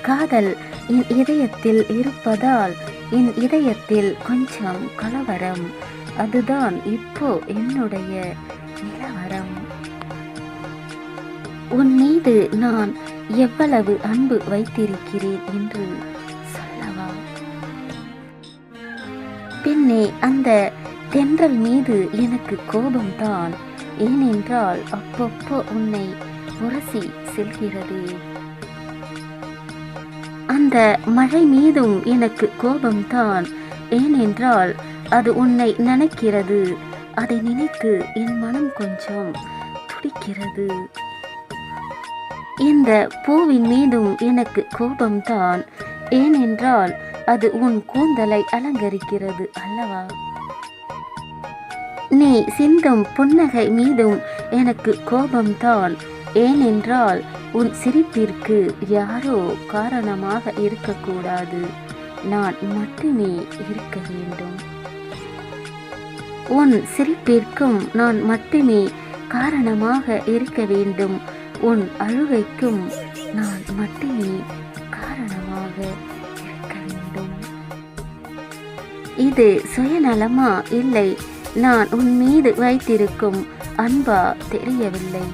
காதல் என் இதயத்தில் இருப்பதால் என் இதயத்தில் கொஞ்சம் கலவரம். அதுதான் இப்போ என்னுடைய நிலவரம். உன் மீது நான் எவ்வளவு அன்பு வைத்திருக்கிறேன் என்று சொல்லவா? பின்னே அந்த தென்றல் மீது எனக்கு கோபம்தான். ஏனென்றால் அப்பப்போ உன்னை உரசி செல்கிறது. அந்த மழை மீதும் எனக்கு கோபம்தான். ஏனென்றால் அது உன்னை நினைக்கிறது. அதை நினைத்து என் மனம் கொஞ்சம் துடிக்கிறது. இந்த பூவின் மீதும் எனக்கு கோபம்தான். ஏனென்றால் அது உன் கூந்தலை அலங்கரிக்கிறது அல்லவா? நீ சிந்தும் புன்னகை மீதும் எனக்கு கோபம்தான். ஏனென்றால் உன் சிரிப்பிற்கு யாரோ காரணமாக இருக்கக்கூடாது, நான் மட்டுமே இருக்க வேண்டும். உன் சிரிப்பிற்கும் நான் மட்டுமே காரணமாக இருக்க வேண்டும். உன் அழுகைக்கும் நான் மட்டுமே காரணமாக இருக்க வேண்டும். இது சுயநலமா இல்லை நான் உன் மீது வைத்திருக்கும் அன்பா தெரியவில்லை.